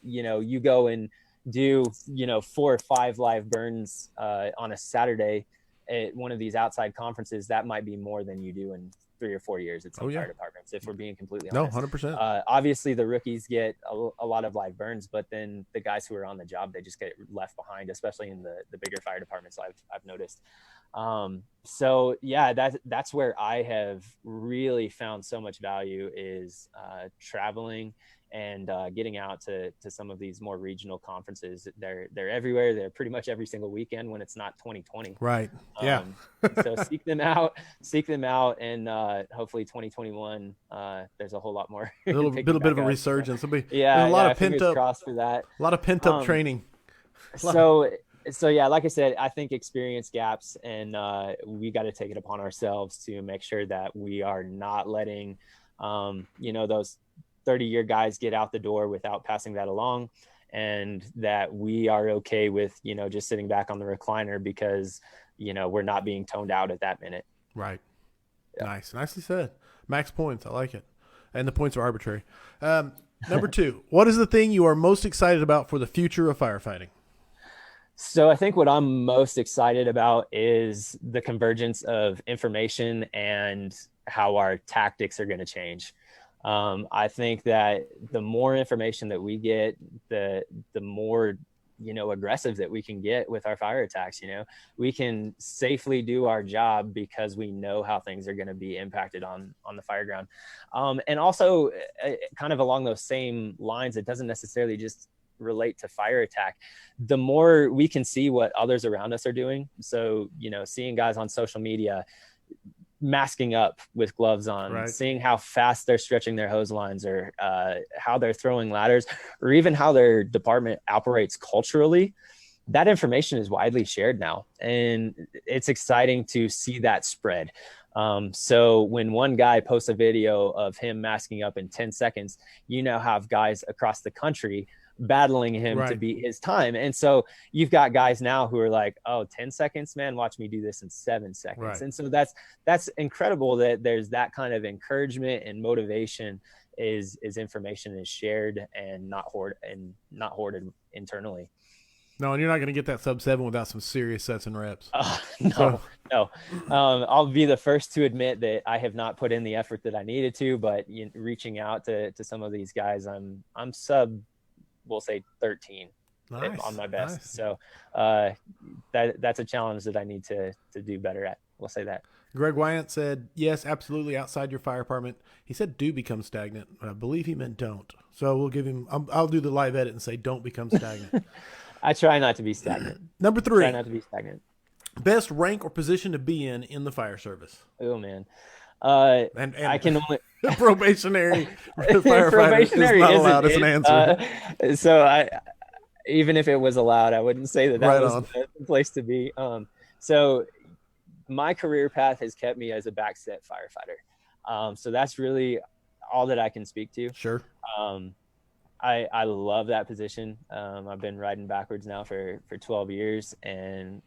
you go and do, 4 or 5 live burns on a Saturday at one of these outside conferences. That might be more than you do in 3 or 4 years at some fire departments, if we're being completely honest. No, 100%. Obviously, the rookies get a lot of live burns, but then the guys who are on the job, they just get left behind, especially in the bigger fire departments. I've noticed. So yeah, that's where I have really found so much value is traveling and getting out to some of these more regional conferences. They're everywhere. They're pretty much every single weekend when it's not 2020. Right. Yeah. So seek them out, and hopefully 2021, there's a whole lot more. A little bit of a resurgence. There's a lot of pent up crossed for that. A lot of pent up training. So yeah, like I said, I think experience gaps, and we got to take it upon ourselves to make sure that we are not letting, those 30-year guys get out the door without passing that along, and that we are okay with, just sitting back on the recliner because, we're not being toned out at that minute. Right. Yep. Nice. Nicely said. Max points. I like it. And the points are arbitrary. Number 2, what is the thing you are most excited about for the future of firefighting? So I think what I'm most excited about is the convergence of information and how our tactics are going to change. I think that the more information that we get, the more, aggressive that we can get with our fire attacks. We can safely do our job because we know how things are going to be impacted on the fire ground. And also kind of along those same lines, it doesn't necessarily just relate to fire attack. The more we can see what others around us are doing. So, seeing guys on social media masking up with gloves on, right, seeing how fast they're stretching their hose lines, or how they're throwing ladders, or even how their department operates culturally, that information is widely shared now. And it's exciting to see that spread. So when one guy posts a video of him masking up in 10 seconds, you now have guys across the country battling him to beat his time. And so you've got guys now who are like, oh, 10 seconds, man, watch me do this in 7 seconds. Right. And so that's incredible that there's that kind of encouragement and motivation is information is shared and not hoarded internally. No, and you're not going to get that sub 7 without some serious sets and reps. No. I'll be the first to admit that I have not put in the effort that I needed to, but reaching out to some of these guys, I'm sub, we'll say 13 on my best. Nice. So that's a challenge that I need to do better at. We'll say that. Greg Wyant said, yes, absolutely, outside your fire department. He said do become stagnant, but I believe he meant don't. So we'll give him, I'll do the live edit and say don't become stagnant. I try not to be stagnant. Number 3. Try not to be stagnant. Best rank or position to be in the fire service. Oh, man. And I can only probationary firefighter is not allowed as an answer. So even if it was allowed, I wouldn't say that was the place to be. So my career path has kept me as a backstep firefighter. So that's really all that I can speak to. Sure. I love that position. I've been riding backwards now for 12 years, and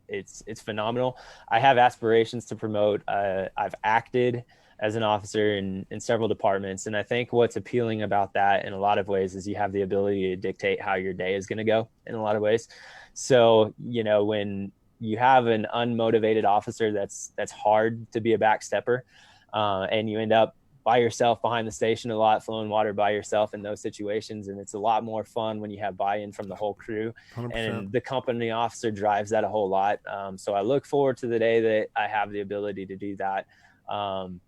it's phenomenal. I have aspirations to promote. I've acted as an officer in several departments, and I think what's appealing about that in a lot of ways is you have the ability to dictate how your day is going to go in a lot of ways. So, when you have an unmotivated officer, that's hard to be a backstepper, and you end up by yourself behind the station a lot, flowing water by yourself in those situations. And it's a lot more fun when you have buy-in from the whole crew. 100%. And the company officer drives that a whole lot. So I look forward to the day that I have the ability to do that. And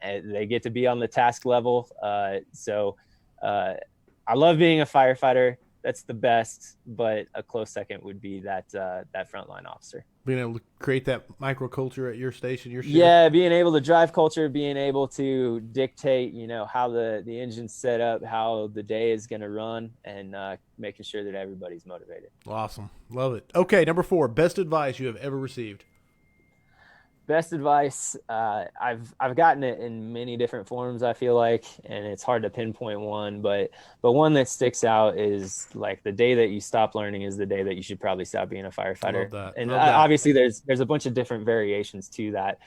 they get to be on the task level. So I love being a firefighter. That's the best, but a close second would be that frontline officer. Being able to create that microculture at your station, your shift. Yeah, being able to drive culture, being able to dictate, how the engine's set up, how the day is going to run, and making sure that everybody's motivated. Awesome. Love it. Okay, number 4, best advice you have ever received. Best advice, I've gotten it in many different forms, I feel like, and it's hard to pinpoint one, but one that sticks out is like the day that you stop learning is the day that you should probably stop being a firefighter. Love that. And Love that. Obviously there's a bunch of different variations to that,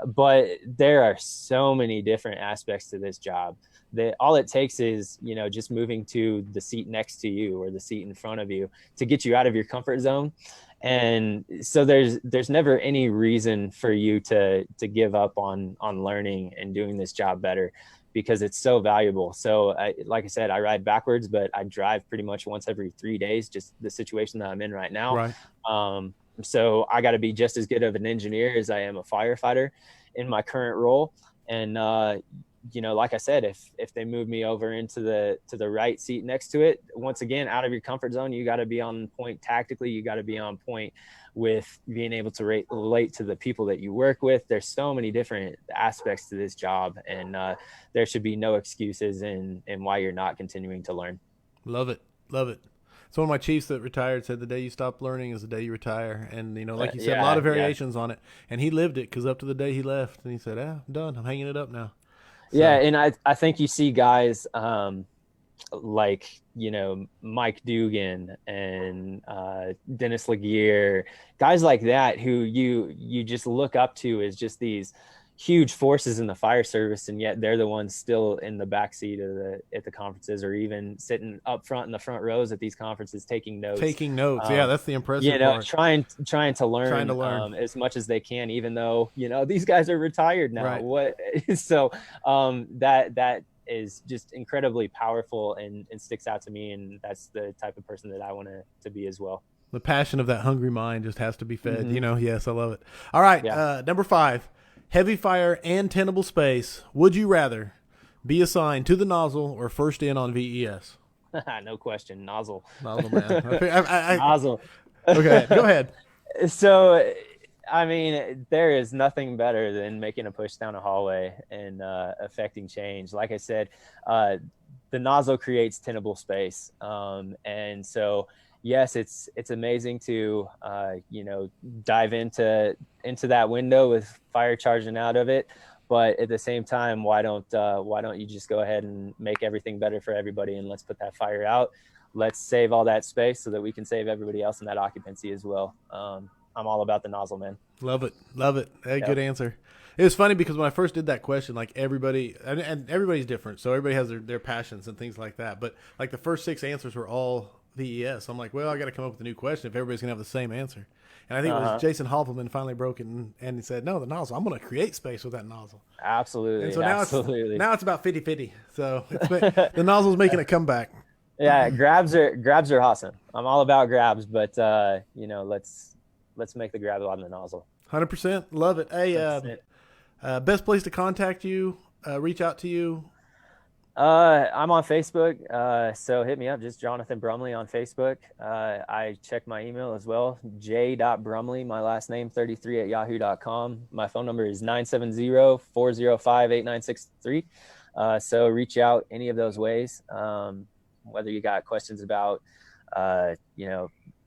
but there are so many different aspects to this job that all it takes is, just moving to the seat next to you or the seat in front of you to get you out of your comfort zone. And so there's never any reason for you to give up on learning and doing this job better, because it's so valuable. So like I said, I ride backwards, but I drive pretty much once every 3 days, just the situation that I'm in right now. Right. So I got to be just as good of an engineer as I am a firefighter in my current role. And, like I said, if they move me over into the right seat next to it, once again, out of your comfort zone, you got to be on point tactically. You got to be on point with being able to relate to the people that you work with. There's so many different aspects to this job, and there should be no excuses in why you're not continuing to learn. Love it. Love it. So one of my chiefs that retired said the day you stop learning is the day you retire. And, like you said, a lot of variations on it. And he lived it, because up to the day he left, and he said, I'm done. I'm hanging it up now. So. Yeah, and I think you see guys like, Mike Dugan and Dennis Laguerre, guys like that who you just look up to as just these, huge forces in the fire service, and yet they're the ones still in the backseat at the conferences, or even sitting up front in the front rows at these conferences taking notes. Yeah, that's the impressive part. Trying to learn, as much as they can, even though these guys are retired now. Right. So that is just incredibly powerful and sticks out to me, and that's the type of person that I want to be as well. The passion of that hungry mind just has to be fed. Yes, I love it. All right, number 5, heavy fire and tenable space. Would you rather be assigned to the nozzle or first in on VES? No question, nozzle. Nozzle, man. Nozzle. Okay, go ahead. So, I mean, there is nothing better than making a push down a hallway and affecting change. Like I said, the nozzle creates tenable space, and so yes, it's amazing to dive into that window with fire charging out of it. But at the same time, why don't you just go ahead and make everything better for everybody, and let's put that fire out. Let's save all that space so that we can save everybody else in that occupancy as well. I'm all about the nozzle, man. Love it. Hey, yep. Good answer. It was funny because when I first did that question, like everybody, and everybody's different, so everybody has their passions and things like that. But like the first 6 answers were all VES. I'm like, well, I got to come up with a new question if everybody's gonna have the same answer. And I think it was Jason Hoffman finally broke it and he said, no, the nozzle. I'm going to create space with that nozzle. Absolutely. And so now it's about 50-50. So the nozzle's making a comeback. Yeah, grabs are awesome. I'm all about grabs, but let's make the grab on the nozzle. 100%. Love it. Hey, best place to contact you, reach out to you? I'm on Facebook, so hit me up, just Jonathan Brumley on Facebook. I check my email as well, j.brumley, my last name, 33@yahoo.com. My phone number is 970-405-8963. So reach out any of those ways, whether you got questions about,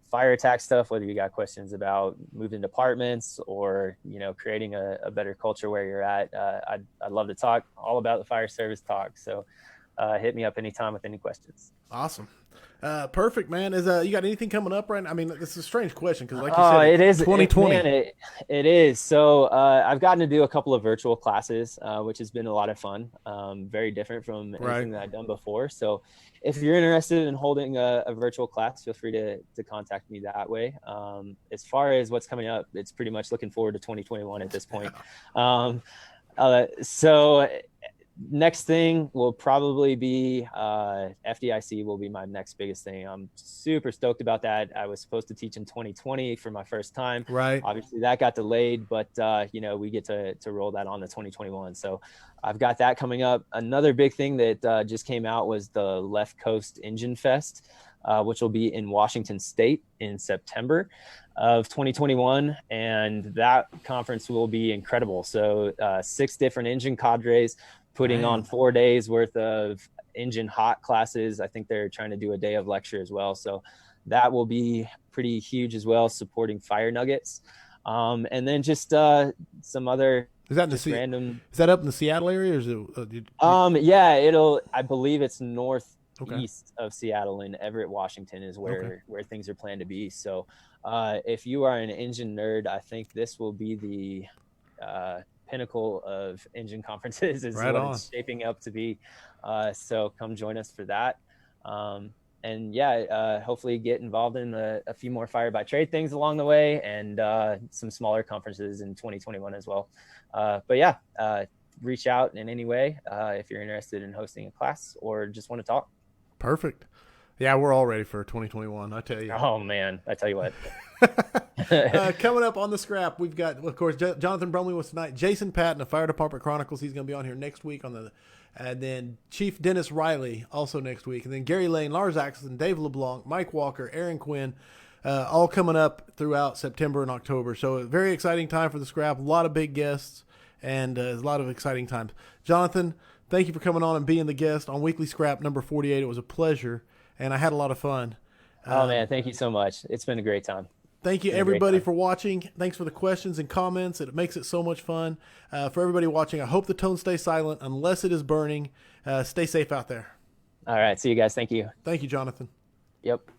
fire attack stuff, whether you got questions about moving departments or, creating a better culture where you're at. I'd love to talk all about the fire service talk. So hit me up anytime with any questions. Awesome. Perfect, man. You got anything coming up right now? I mean, it's a strange question because like you said, it is 2020. It is. So I've gotten to do a couple of virtual classes, which has been a lot of fun. Very different from anything that I've done before. So if you're interested in holding a virtual class, feel free to contact me that way. As far as what's coming up, it's pretty much looking forward to 2021 at this point. So next thing will probably be FDIC will be my next biggest thing. I'm super stoked about that. I was supposed to teach in 2020 for my first time. Right. Obviously that got delayed, but we get to roll that on to 2021. So I've got that coming up. Another big thing that just came out was the Left Coast Engine Fest, which will be in Washington State in September of 2021. And that conference will be incredible. So 6 different engine cadres putting on 4 days worth of engine hot classes. I think they're trying to do a day of lecture as well. So that will be pretty huge as well, supporting Fire Nuggets. And then just some other random. Is that up in the Seattle area or is it? Yeah, I believe it's northeast of Seattle, in Everett, Washington is where things are planned to be. So if you are an engine nerd, I think this will be the pinnacle of engine conferences is what it's shaping up to be. So come join us for that. And hopefully get involved in a few more fire by trade things along the way, and some smaller conferences in 2021 as well. Reach out in any way if you're interested in hosting a class or just want to talk. Perfect. Yeah, we're all ready for 2021. I tell you. Oh man, I tell you what. Coming up on the scrap, we've got, of course, Jonathan Brumley was tonight. Jason Patton of Fire Department Chronicles. He's going to be on here next week and then Chief Dennis Riley also next week, and then Gary Lane, Lars Axelson, Dave LeBlanc, Mike Walker, Aaron Quinn, all coming up throughout September and October. So a very exciting time for the scrap. A lot of big guests and a lot of exciting times. Jonathan, thank you for coming on and being the guest on Weekly Scrap number 48. It was a pleasure, and I had a lot of fun. Oh man, thank you so much. It's been a great time. Thank you, everybody, for watching. Thanks for the questions and comments. It makes it so much fun. For everybody watching, I hope the tone stays silent unless it is burning. Stay safe out there. All right. See you guys. Thank you. Thank you, Jonathan. Yep.